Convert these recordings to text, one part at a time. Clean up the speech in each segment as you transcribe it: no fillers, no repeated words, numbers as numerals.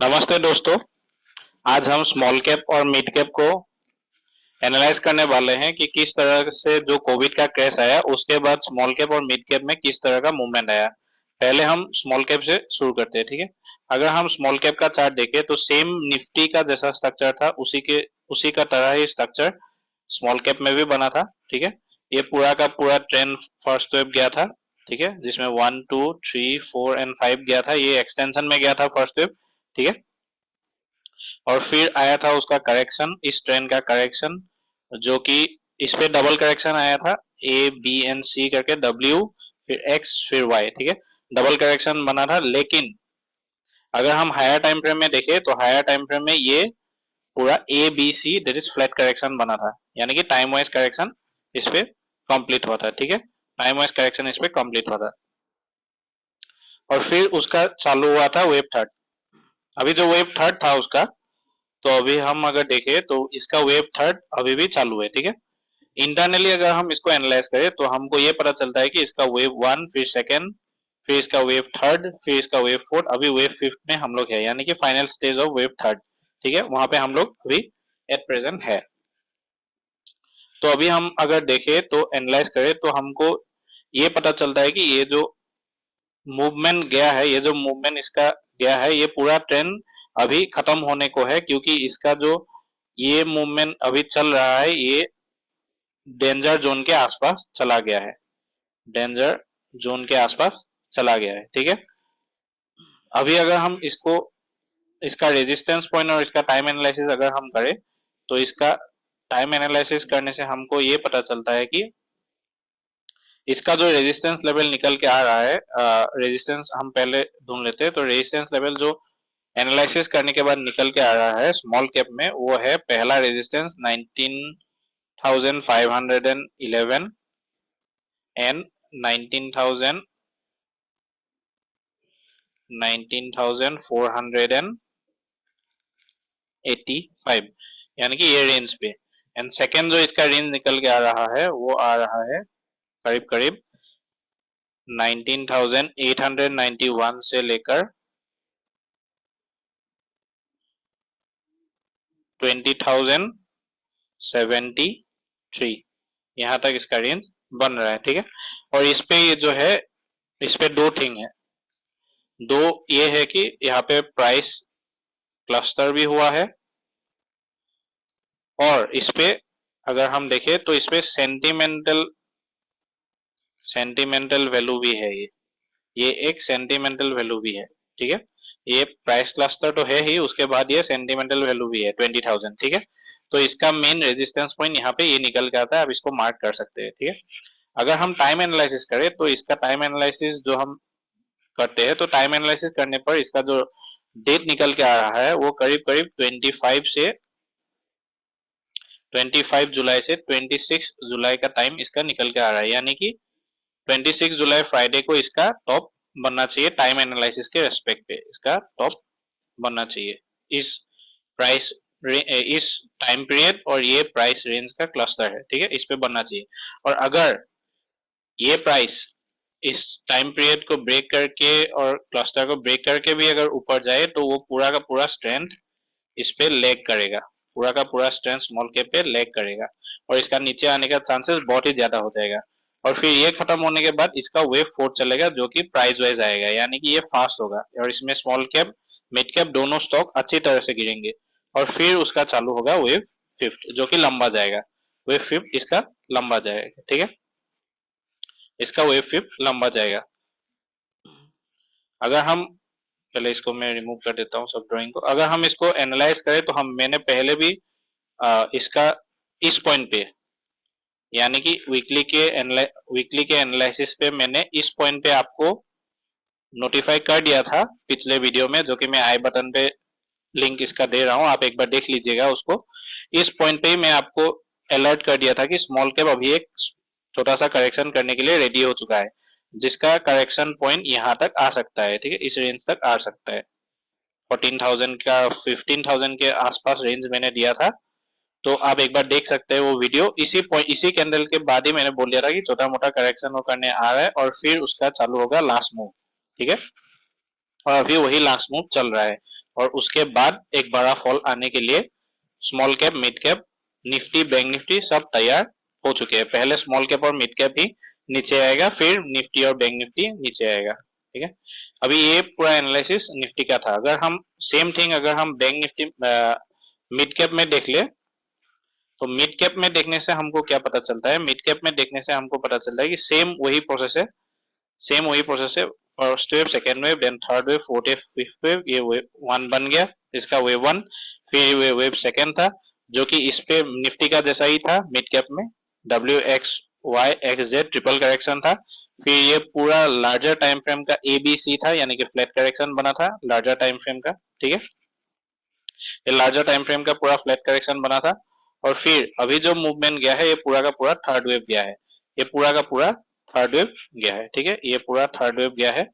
नमस्ते दोस्तों। आज हम स्मॉल कैप और मिड कैप को एनालाइज करने वाले हैं कि किस तरह से जो कोविड का क्रैश आया उसके बाद स्मॉल कैप और मिड कैप में किस तरह का मूवमेंट आया। पहले हम स्मॉल कैप से शुरू करते हैं, ठीक है। अगर हम स्मॉल कैप का चार्ट देखें तो सेम निफ्टी का जैसा स्ट्रक्चर था उसी का तरह ही स्ट्रक्चर स्मॉल कैप में भी बना था, ठीक है। ये पूरा का पूरा ट्रेंड फर्स्ट वेव गया था, ठीक है, जिसमें 1 2 3 4 एंड 5 गया था। ये एक्सटेंशन में गया था फर्स्ट वेव, ठीक है। और फिर आया था उसका करेक्शन, इस ट्रेंड का करेक्शन, जो कि इस पे डबल करेक्शन आया था, ए बी एंड सी करके, डब्ल्यू फिर एक्स फिर वाई, ठीक है। डबल करेक्शन बना था, लेकिन अगर हम हायर टाइम फ्रेम में देखें तो हायर टाइम फ्रेम में ये पूरा A B C that is flat correction बना था, यानी कि टाइम वाइज करेक्शन इस पे कंप्लीट हुआ था, ठीक है। टाइम वाइज करेक्शन इस पे कंप्लीट हुआ था और फिर उसका चालू हुआ था वेव थर्ड। अभी जो वेव थर्ड था उसका, तो अभी हम अगर देखें तो इसका वेव थर्ड अभी भी चालू है, ठीक है। इंटरनली अगर हम इसको एनालाइज करें तो हमको ये पता चलता है कि इसका वेव वन, फिर सेकेंड, फिर इसका वेव थर्ड, फिर इसका वेव फोर्थ, अभी वेव फिफ्थ में हम लोग है, यानी कि final stage of wave third, ठीक है। वहां पे हम लोग अभी एट प्रेजेंट है। तो अभी हम अगर देखें तो एनालाइज करें तो हमको ये पता चलता है कि ये जो मूवमेंट गया है, ये जो मूवमेंट इसका गया है, ये पूरा ट्रेंड अभी खत्म होने को है, क्योंकि इसका जो ये मूवमेंट अभी चल रहा है ये डेंजर जोन के आसपास चला गया है, डेंजर जोन के आसपास चला गया है, ठीक है। अभी अगर हम इसको, इसका रेजिस्टेंस पॉइंट और इसका टाइम एनालिसिस अगर हम करें तो इसका टाइम एनालिसिस करने से हमको ये पता चलता है कि इसका जो रेजिस्टेंस लेवल निकल के आ रहा है, रेजिस्टेंस हम पहले ढूंढ लेते हैं। तो रेजिस्टेंस लेवल जो एनालिसिस करने के बाद निकल के आ रहा है स्मॉल कैप में, वो है पहला रेजिस्टेंस 19,511 एंड 19,000 19,485, यानी कि ये रेंज पे। एंड सेकेंड जो इसका रेंज निकल के आ रहा है वो आ रहा है करीब करीब 19,891 से लेकर 20,073, यहाँ तक इसका रेंज बन रहा है, ठीक है। और इस पे ये जो है, इस पे दो थिंग है। दो ये है कि यहाँ पे प्राइस क्लस्टर भी हुआ है, और इस पे अगर हम देखें तो इस पे सेंटिमेंटल सेंटिमेंटल वैल्यू भी है। ये एक सेंटिमेंटल वैल्यू भी है, ठीक है। ये प्राइस क्लस्टर तो है ही, उसके बाद ये सेंटिमेंटल वैल्यू भी है 20,000, ठीक है। तो इसका मेन रेजिस्टेंस पॉइंट यहाँ पे ये निकल के आता है, आप इसको मार्क कर सकते हैं, ठीक है। अगर हम टाइम एनालिसिस करें तो इसका टाइम एनालिसिस जो हम करते हैं, तो टाइम एनालिसिस करने पर इसका जो डेट निकल के आ रहा है वो करीब करीब 25 जुलाई से 26 जुलाई का टाइम इसका निकल के आ रहा है, यानी कि 26 जुलाई फ्राइडे को इसका टॉप बनना चाहिए। टाइम एनालिसिस के रेस्पेक्ट पे इसका टॉप बनना चाहिए, इस प्राइस इस टाइम पीरियड और ये प्राइस रेंज का क्लस्टर है, ठीक है, इस पे बनना चाहिए। और अगर ये प्राइस इस टाइम पीरियड को ब्रेक करके और क्लस्टर को ब्रेक करके भी अगर ऊपर जाए तो वो पूरा का पूरा स्ट्रेंथ इस पे लैग करेगा, पूरा का पूरा स्ट्रेंथ स्मॉल कैप पे लैग करेगा, और इसका नीचे आने का चांसेस बहुत ही ज्यादा हो जाएगा। और फिर ये खत्म होने के बाद इसका वेव फोर्थ चलेगा, जो कि प्राइस वाइज आएगा, यानी कि ये फास्ट होगा, और इसमें स्मॉल कैप मिड कैप दोनों स्टॉक अच्छी तरह से गिरेंगे। और फिर उसका चालू होगा वेव फिफ्थ, जो कि लंबा जाएगा। वेव फिफ्थ इसका लंबा जाएगा, ठीक है, इसका वेव फिफ्थ लंबा जाएगा। अगर हम, पहले इसको मैं रिमूव कर देता हूँ सब ड्राइंग को। अगर हम इसको एनालाइज करें तो हम, मैंने पहले भी इसका इस पॉइंट पे, यानी कि वीकली के एनालिसिस पे मैंने इस पॉइंट पे आपको नोटिफाई कर दिया था पिछले वीडियो में, जो कि मैं आई बटन पे लिंक इसका दे रहा हूँ, आप एक बार देख लीजिएगा उसको। इस पॉइंट पे ही मैं आपको अलर्ट कर दिया था कि स्मॉल कैप अभी एक छोटा सा करेक्शन करने के लिए रेडी हो चुका है, जिसका करेक्शन पॉइंट यहाँ तक आ सकता है, ठीक है, इस रेंज तक आ सकता है। 14,000 का 15,000 के आसपास रेंज मैंने दिया था। तो आप एक बार देख सकते हैं वो वीडियो। इसी पॉइंट, इसी कैंडल के बाद ही मैंने बोल दिया था कि छोटा मोटा करेक्शन वो करने आ रहा है और फिर उसका चालू होगा लास्ट मूव, ठीक है। और अभी वही लास्ट मूव चल रहा है। और उसके बाद एक बड़ा फॉल आने के लिए small cap, mid cap, Nifty, bank Nifty सब तैयार हो चुके हैं। पहले स्मॉल कैप और मिड कैप ही नीचे आएगा, फिर निफ्टी और बैंक निफ्टी नीचे आएगा। ठीक है, अभी ये पूरा एनालिसिस निफ्टी का था। अगर हम सेम थिंग अगर हम बैंक निफ्टी मिड कैप में देख ले, तो मिड कैप में देखने से हमको क्या पता चलता है, मिड कैप में देखने से हमको पता चलता है कि सेम वही प्रोसेस है, सेम वही प्रोसेस है। First wave, second wave, then third wave, fourth wave, fifth wave, ये वेव वन बन गया, इसका वेव वन। फिर ये वेव सेकेंड था जो कि इस पे निफ्टी का जैसा ही था मिड कैप में, W X Y X Z triple correction था। फिर ये पूरा लार्जर टाइम फ्रेम का ए बी सी था, यानी कि फ्लैट करेक्शन बना था लार्जर टाइम फ्रेम का। ठीक है, ये लार्जर टाइम फ्रेम का पूरा फ्लैट करेक्शन बना था। और फिर अभी जो मूवमेंट गया है ये पूरा का पूरा थर्ड वेव गया है, ये पूरा का पूरा थर्ड वेव गया है। ठीक है, ये पूरा थर्ड वेव गया है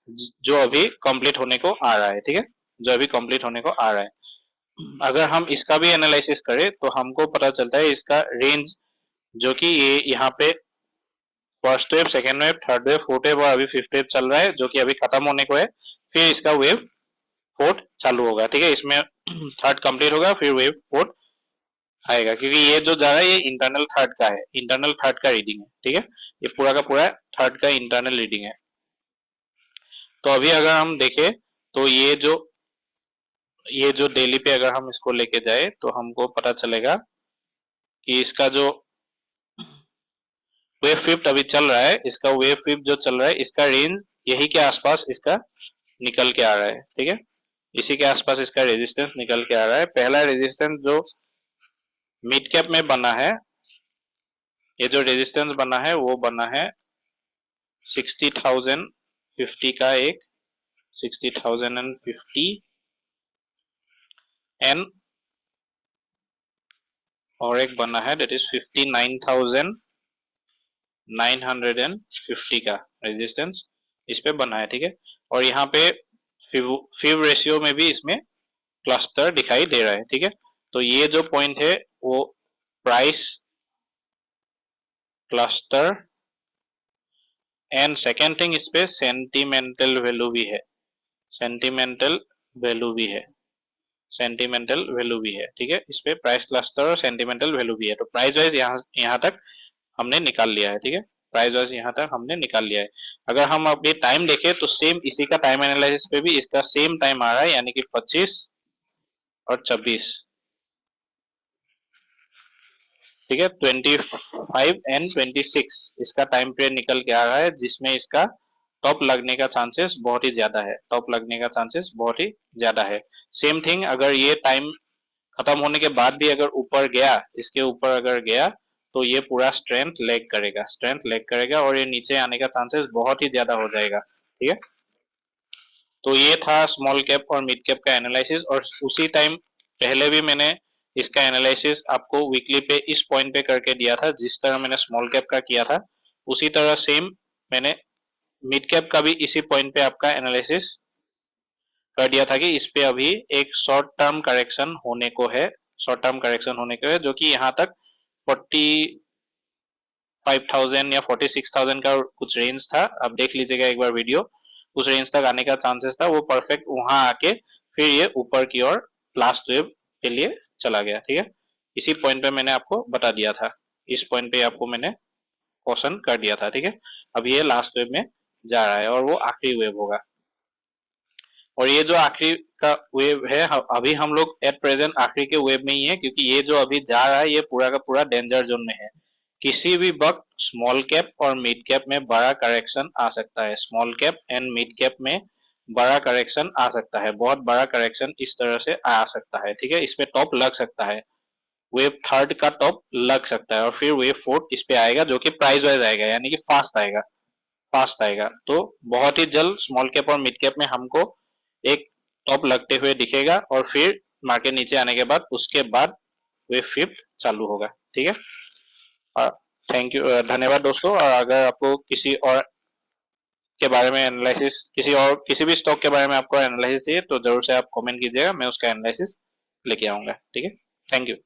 जो अभी कंप्लीट होने को आ रहा है। ठीक है, जो अभी कंप्लीट होने को आ रहा है। अगर हम इसका भी एनालिसिस करें तो हमको पता चलता है इसका रेंज जो कि ये यहाँ पे first wave, second wave, third wave, fourth wave और अभी फिफ्थ वेव चल रहा है जो कि अभी खत्म होने को है। फिर इसका वेव फोर्थ चालू होगा। ठीक है, इसमें थर्ड कंप्लीट होगा, फिर वेव फोर्थ आएगा, क्योंकि ये जो जा रहा है ये इंटरनल थर्ड का है, इंटरनल थर्ड का रीडिंग है। ठीक है, ये पूरा का पूरा थर्ड का इंटरनल रीडिंग है। तो अभी अगर हम देखें तो ये जो डेली पे अगर हम इसको लेके जाए तो हमको पता चलेगा कि इसका जो वेव फिफ्थ अभी चल रहा है, इसका वेव फिफ्थ जो चल रहा है इसका रेंज यही के आसपास इसका निकल के आ रहा है। ठीक है, इसी के आसपास इसका रेजिस्टेंस निकल के आ रहा है। पहला रेजिस्टेंस जो मिड कैप में बना है, ये जो रेजिस्टेंस बना है वो बना है 60,050 का, एक 60,050 एंड और एक बना है दैट इज 59,950 का रेजिस्टेंस इस पे बना है। ठीक है, और यहाँ पे फिव रेशियो में भी इसमें क्लस्टर दिखाई दे रहा है। ठीक है, तो ये जो पॉइंट है वो price cluster and second thing इस पे सेंटिमेंटल वैल्यू भी है, सेंटिमेंटल वैल्यू भी है, सेंटिमेंटल वैल्यू भी है। ठीक है, इस पे प्राइस क्लस्टर और सेंटिमेंटल वैल्यू भी है। तो प्राइस वाइज यहाँ तक हमने निकाल लिया है। ठीक है, प्राइस वाइज यहाँ तक हमने निकाल लिया है। अगर हम अभी टाइम देखें तो सेम इसी का टाइम एनालिसिस पे भी इसका सेम टाइम आ रहा है, यानी कि 25 और 26। ठीक है, 25 एंड 26 इसका टाइम पीरियड निकल के आ रहा है, जिसमें इसका टॉप लगने का चांसेस बहुत ही ज्यादा है, टॉप लगने का चांसेस बहुत ही ज्यादा है। सेम थिंग अगर ये टाइम खत्म होने के बाद भी अगर ऊपर गया, इसके ऊपर अगर गया तो ये पूरा स्ट्रेंथ लेग करेगा, स्ट्रेंथ लेग करेगा और ये नीचे आने का चांसेस बहुत ही ज्यादा हो जाएगा। ठीक है, तो ये था स्मॉल कैप और मिड कैप का एनालिसिस। और उसी टाइम पहले भी मैंने इसका एनालिसिस आपको वीकली पे इस पॉइंट पे करके दिया था, जिस तरह मैंने स्मॉल कैप का किया था उसी तरह सेम मैंने मिड कैप का भी इसी पॉइंट पे आपका एनालिसिस कर दिया था कि इस पे अभी एक शॉर्ट टर्म करेक्शन होने को है, शॉर्ट टर्म करेक्शन होने को है, जो कि यहाँ तक 45,000 या 46,000 का कुछ रेंज था। आप देख लीजिएगा एक बार वीडियो, उस रेंज तक आने का चांसेस था, वो परफेक्ट वहां आके फिर ये ऊपर की ओर लास्ट वेव के लिए चला गया। ठीक है, इसी पॉइंट पे मैंने आपको बता दिया था, इस पॉइंट पे आपको मैंने क्वेश्चन कर दिया था। ठीक है, अब ये लास्ट वेव में जा रहा है और वो आखिरी वेव होगा। और ये जो आखिरी का वेव है, अभी हम लोग एट प्रेजेंट आखिरी के वेव में ही है, क्योंकि ये जो अभी जा रहा है ये पूरा का पूरा डेंजर जोन में है। किसी भी वक्त स्मॉल कैप और मिड कैप में बड़ा करेक्शन आ सकता है, small cap and mid cap में बड़ा करेक्शन आ सकता है, बहुत बड़ा करेक्शन इस तरह से आ सकता है। ठीक है, इस पे टॉप लग सकता है, वेव थर्ड का टॉप लग सकता है और फिर वेव फोर्थ इस पे आएगा, जो कि प्राइस वाइज आएगा, यानी कि फास्ट आएगा, फास्ट आएगा। तो बहुत ही जल्द स्मॉल कैप और मिड कैप में हमको एक टॉप लगते हुए दिखेगा और फिर मार्केट नीचे आने के बाद उसके बाद वेव फिफ्थ चालू होगा। ठीक है, थैंक यू, धन्यवाद दोस्तों। और अगर आपको किसी और के बारे में एनालिसिस, किसी और किसी भी स्टॉक के बारे में आपको एनालिसिस चाहिए तो जरूर से आप कमेंट कीजिएगा, मैं उसका एनालिसिस लेके आऊंगा। ठीक है, थैंक यू।